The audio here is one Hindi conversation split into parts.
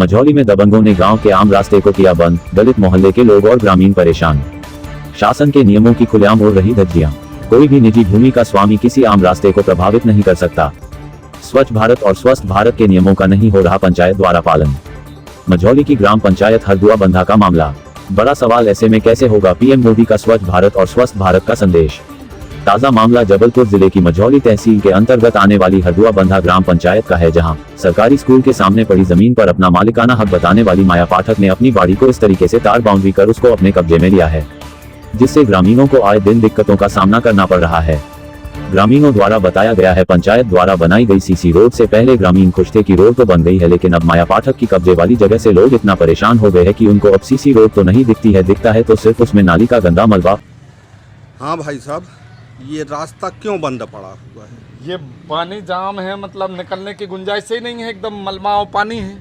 मझौली में दबंगों ने गांव के आम रास्ते को किया बंद, दलित मोहल्ले के लोग और ग्रामीण परेशान। शासन के नियमों की खुलेआम उड़ रही धज्जियां। कोई भी निजी भूमि का स्वामी किसी आम रास्ते को प्रभावित नहीं कर सकता। स्वच्छ भारत और स्वस्थ भारत के नियमों का नहीं हो रहा पंचायत द्वारा पालन। मझौली की ग्राम पंचायत हरदुआ बंधा का मामला। बड़ा सवाल, ऐसे में कैसे होगा पीएम मोदी का स्वच्छ भारत और स्वस्थ भारत का संदेश। ताजा मामला जबलपुर जिले की मझौली तहसील के अंतर्गत आने वाली हरदुआ बंधा ग्राम पंचायत का है, जहां सरकारी स्कूल के सामने पड़ी जमीन पर अपना मालिकाना हक बताने वाली माया पाठक ने अपनी बाड़ी को इस तरीके से तार बाउंड्री कर उसको अपने कब्जे में लिया है, जिससे ग्रामीणों को आए दिन दिक्कतों का सामना करना पड़ रहा है। ग्रामीणों द्वारा बताया गया है, पंचायत द्वारा बनाई गई सीसी रोड से पहले ग्रामीण खुश थे कि रोड तो बन गई है, लेकिन अब माया पाठक की कब्जे वाली जगह से लोग इतना परेशान हो गए हैं कि उनको अब सीसी रोड तो नहीं दिखती है, दिखता है तो सिर्फ उसमें नाली का गंदा मलबा। हाँ भाई साहब, ये रास्ता क्यों बंद पड़ा हुआ है? ये पानी जाम है, मतलब निकलने की गुंजाइश ही नहीं है, एकदम मलमा और पानी है,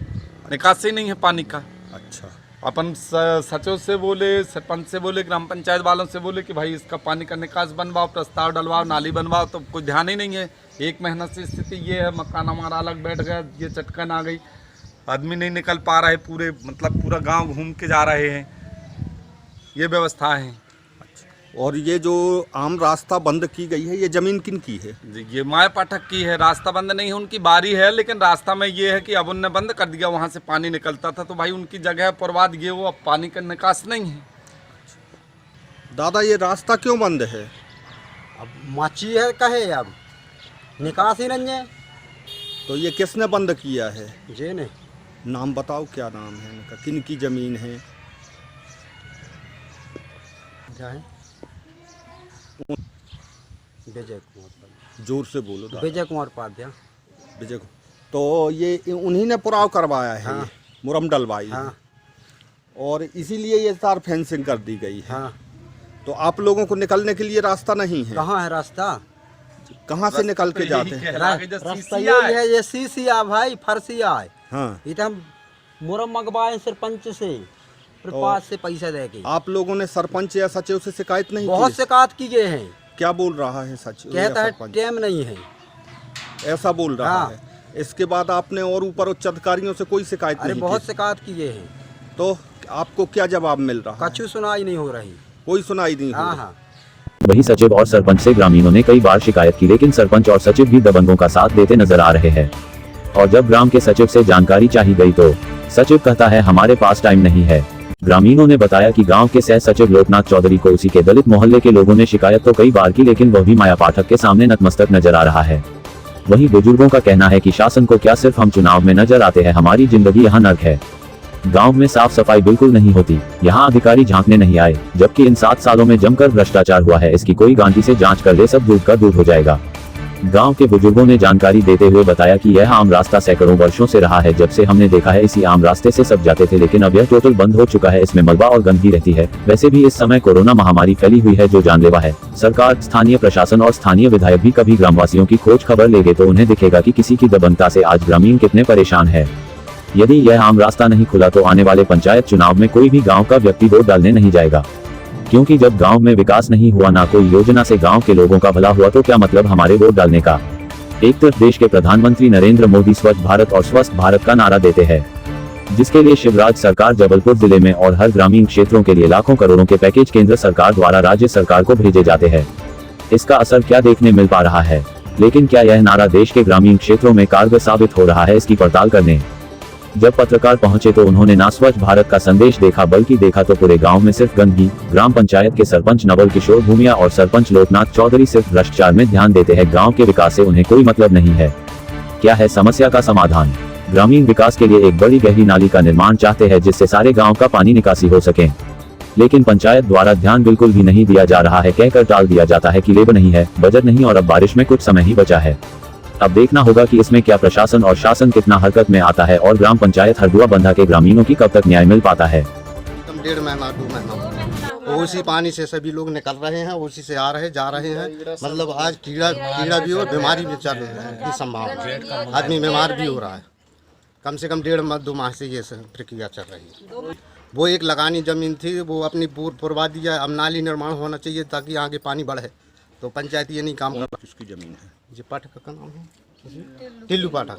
निकासी नहीं है पानी का। अच्छा, अपन सचिव से बोले, सरपंच से बोले, ग्राम पंचायत वालों से बोले कि भाई इसका पानी का निकास बनवाओ, प्रस्ताव डलवाओ, नाली बनवाओ, तो कोई ध्यान ही नहीं है। एक महीना से स्थिति ये है, मकान हमारा अलग बैठ गया, ये चटकन आ गई, आदमी नहीं निकल पा रहा है, पूरे मतलब पूरा गांव घूम के जा रहे हैं, ये व्यवस्था है। और ये जो आम रास्ता बंद की गई है, ये जमीन किन की है? ये माया पाठक की है। रास्ता बंद नहीं है, उनकी बारी है, लेकिन रास्ता में ये है कि अब उनने बंद कर दिया, वहाँ से पानी निकलता था, तो भाई उनकी जगह पुरवाद ये वो, अब पानी का निकास नहीं है। दादा, ये रास्ता क्यों बंद है? अब माची है कहे, अब निकास ही नहीं है। तो ये किसने बंद किया है? जी ने। नाम बताओ, क्या नाम है इनका, किन की जमीन है? क्या है? विजय कुमार। जोर से बोलो दादा। विजय कुमार उपाध्याय। विजय। तो ये उन्हीं ने पुराव करवाया है? हाँ। ये मुरम डलवाई है। हाँ। और इसीलिए ये तार फेंसिंग कर दी गई है। हाँ। तो आप लोगों को निकलने के लिए रास्ता नहीं है? कहाँ है रास्ता? कहाँ से निकल के जाते हैं? रास्ता ये है, ये सीसिया भाई, फरसिया है। हाँ। ये तो हम मुरम मंगवाए सरपंच से, पास से पैसा दे के। आप लोगों ने सरपंच या सचिव से शिकायत नहीं की? बहुत शिकायत की गए हैं। क्या बोल रहा है सचिव? कहता है टाइम नहीं है, ऐसा बोल रहा हाँ। है। इसके बाद आपने और ऊपर उच्च अधिकारियों से कोई शिकायत अरे नहीं बहुत की? शिकायत की गए हैं। तो आपको क्या जवाब मिल रहा है? कछु सुनाई नहीं हो रही। कोई सुनाई नहीं हो हाँ रही। हाँ। वही सचिव और सरपंच से ग्रामीणों ने कई बार शिकायत की, लेकिन सरपंच और सचिव भी दबंगों का साथ देते नजर आ रहे हैं। और जब ग्राम के सचिव से जानकारी चाहिए गई तो सचिव कहता है, हमारे पास टाइम नहीं है। ग्रामीणों ने बताया कि गांव के सह सचिव लोकनाथ चौधरी को उसी के दलित मोहल्ले के लोगों ने शिकायत तो कई बार की, लेकिन वह भी माया पाठक के सामने नतमस्तक नजर आ रहा है। वहीं बुजुर्गों का कहना है कि शासन को क्या सिर्फ हम चुनाव में नजर आते हैं, हमारी जिंदगी यहाँ नर्क है। गांव में साफ सफाई बिल्कुल नहीं होती, यहाँ अधिकारी झांकने नहीं आए, जबकि इन 7 सालों में जमकर भ्रष्टाचार हुआ है। इसकी कोई गांधी से जांच कर ले, सब दूध का दूध हो जाएगा। गांव के बुजुर्गों ने जानकारी देते हुए बताया कि यह आम रास्ता सैकड़ों वर्षों से रहा है, जब से हमने देखा है इसी आम रास्ते से सब जाते थे, लेकिन अब यह टोटल बंद हो चुका है। इसमें मलबा और गंदगी रहती है। वैसे भी इस समय कोरोना महामारी फैली हुई है जो जानलेवा है। सरकार, स्थानीय प्रशासन और स्थानीय विधायक भी कभी ग्रामवासियों की खोज खबर लेंगे तो उन्हें दिखेगा कि किसी की दबंगता से आज ग्रामीण कितने परेशान है। यदि यह आम रास्ता नहीं खुला तो आने वाले पंचायत चुनाव में कोई भी गाँव का व्यक्ति वोट डालने नहीं जाएगा, क्योंकि जब गांव में विकास नहीं हुआ, ना कोई योजना से गांव के लोगों का भला हुआ, तो क्या मतलब हमारे वोट डालने का। एक तरफ देश के प्रधानमंत्री नरेंद्र मोदी स्वच्छ भारत और स्वस्थ भारत का नारा देते हैं, जिसके लिए शिवराज सरकार जबलपुर जिले में और हर ग्रामीण क्षेत्रों के लिए लाखों करोड़ों के पैकेज केंद्र सरकार द्वारा राज्य सरकार को भेजे जाते हैं। इसका असर क्या देखने मिल पा रहा है, लेकिन क्या यह नारा देश के ग्रामीण क्षेत्रों में कारगर साबित हो रहा है, इसकी पड़ताल करने जब पत्रकार पहुंचे तो उन्होंने ना स्वच्छ भारत का संदेश देखा, बल्कि देखा तो पूरे गांव में सिर्फ गंदगी। ग्राम पंचायत के सरपंच नवल किशोर भूमिया और सरपंच लोकनाथ चौधरी सिर्फ भ्रष्टाचार में ध्यान देते हैं, गांव के विकास से उन्हें कोई मतलब नहीं है। क्या है समस्या का समाधान? ग्रामीण विकास के लिए एक बड़ी गहरी नाली का निर्माण चाहते हैं, जिससे सारे गाँव का पानी निकासी हो सके, लेकिन पंचायत द्वारा ध्यान बिल्कुल भी नहीं दिया जा रहा है। कहकर टाल दिया जाता है कि लेबर नहीं है, बजट नहीं, और अब बारिश में कुछ समय ही बचा है। अब देखना होगा कि इसमें क्या प्रशासन और शासन कितना हरकत में आता है और ग्राम पंचायत हरदुआ बंधा के ग्रामीणों की कब तक न्याय मिल पाता है। 1.5 महीना 2 महीना उसी पानी से सभी लोग निकल रहे हैं, उसी से आ रहे जा रहे हैं। मतलब आज कीड़ा भी और बीमारी भी चल रही है की संभावना, आदमी बीमार भी हो रहा है। कम से कम 1.5-2 माह से ये प्रक्रिया चल रही है। वो एक लगानी जमीन थी, वो अपनी पुरवा दिया। अब नाली निर्माण होना चाहिए ताकि आगे पानी बढ़े, तो पंचायत ये नहीं काम कर रहा। किसकी जमीन है? जी पाठक का नाम है टिल्लू पाठक।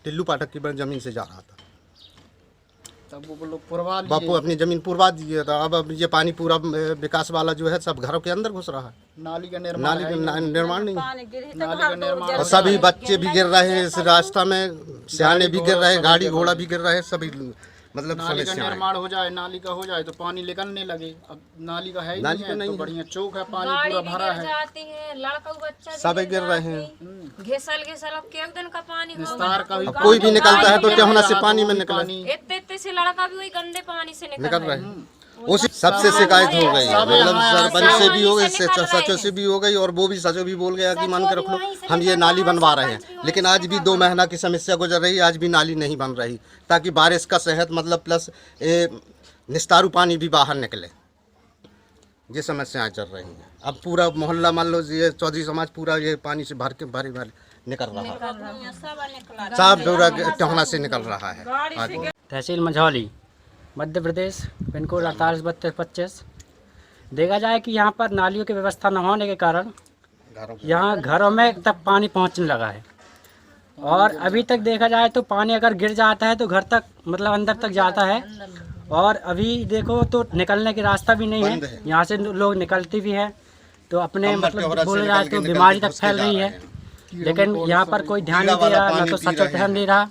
टिल्लू पाठक की जमीन से जा रहा था। तब वो लोग पुरवा लिए। बापू अपनी जमीन पुरवा दिए था। अब ये पानी पूरा विकास वाला जो है सब घरों के अंदर घुस रहा है। नाली का निर्माण नाली का निर्माण नहीं। नाली का निर्माण और सभी बच्चे भी गिर रहे हैं इस रास्ता में, सियाने भी गिर रहे हैं, गाड़ी घोड़ा भी गिर रहे हैं, सभी मतलब नाली का समस्या है। निर्माण हो जाए, नाली का हो जाए तो पानी निकलने लगे। अब नाली का है ही नाली नहीं का है, नहीं तो है। बढ़िया चौक है, पानी गाड़ी पूरा भी भरा गिर है। जाती है, लड़का बच्चा सब भी गिर रहे हैं। घिसल घिसल अब के दिन का पानी होगा। विस्तार का भी अब कोई भी निकलता है तो गाड़ी टहना में से पानी में निकले इतने इतने से लड़का भी वही गंदे पानी से निकल निकल रहे रहा है। हैं। उसी सबसे शिकायत हो गई, सब मतलब यहाँ सरपंच से भी हो गई, से निकल रहे सचो से भी हो गई, और वो भी सचो भी बोल गया कि मान के रख लो वहीं से हम ये निकल नाली रहा है, बनवा रहे सरपंच भी हैं। वहीं लेकिन से आज भी 2 महीना की समस्या गुजर रही है, आज भी नाली नहीं बन रही, ताकि बारिश का सेहत मतलब प्लस निस्तारू पानी भी बाहर निकले। ये समस्याएं चल रही हैं। अब पूरा मोहल्ला मान लो ये चौधरी समाज पूरा ये पानी से भर के भरे निकल रहा है, साफ डोरा टहना से निकल रहा है। तहसील मझौली, मध्य प्रदेश, पिन कोड 483225। देखा जाए कि यहाँ पर नालियों की व्यवस्था न होने के कारण यहाँ घरों में तक पानी पहुँचने लगा है। और अभी तक देखा जाए तो पानी अगर गिर जाता है तो घर तक मतलब अंदर तक जाता है। और अभी देखो तो निकलने की रास्ता भी नहीं है, यहाँ से लोग निकलते भी हैं तो अपने मतलब बोले जाए तो बीमारी तक फैल रही है। लेकिन यहाँ पर कोई ध्यान नहीं दे रहा, ना तो सचिव ध्यान दे रहा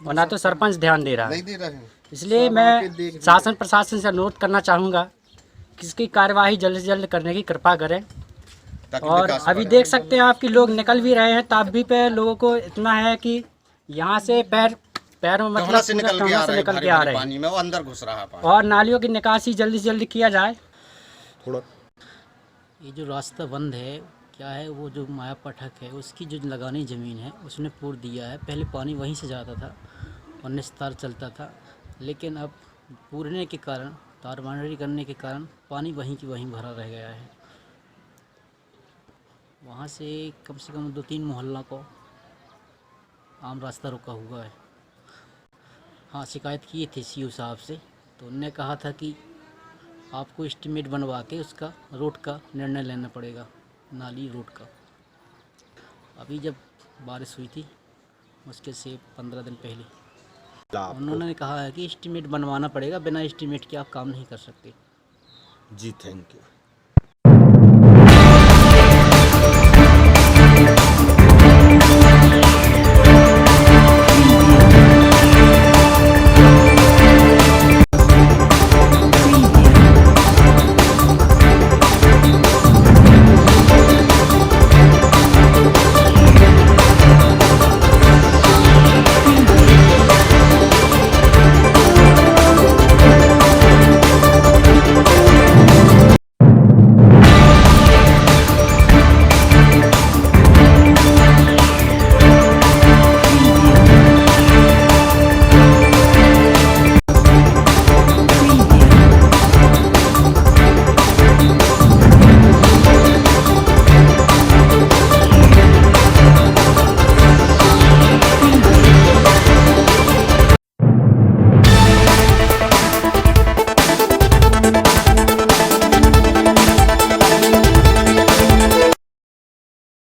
और ना तो सरपंच ध्यान दे रहा है। इसलिए मैं शासन प्रशासन से अनुरोध करना चाहूँगा कि इसकी कार्यवाही जल्द से जल्द करने की कृपा करें। और अभी देख सकते हैं आप कि लोग निकल भी रहे हैं, तब भी पे लोगों को इतना है कि यहाँ से पैरों में मतलब से निकल के आ रहे हैं पानी में, वो अंदर घुस रहा है पानी। और नालियों की निकासी जल्दी से जल्दी किया जाए। ये जो रास्ता बंद है क्या है, वो जो माया पाठक है उसकी जो लगानी ज़मीन है उसने पूर दिया है। पहले पानी वहीं से जाता था और निस्तार चलता था, लेकिन अब पूरने के कारण, तारबानरी करने के कारण पानी वहीं की वहीं भरा रह गया है। वहाँ से कम 2-3 मोहल्ला को आम रास्ता रुका हुआ है। हाँ, शिकायत किए थे सीओ साहब से, तो उनने कहा था कि आपको एस्टीमेट बनवा के उसका रोड का निर्णय लेना पड़ेगा, नाली रोड का। अभी जब बारिश हुई थी मुश्किल से 15 दिन पहले उन्होंने कहा है कि एस्टीमेट बनवाना पड़ेगा, बिना एस्टीमेट के आप काम नहीं कर सकते। जी थैंक यू।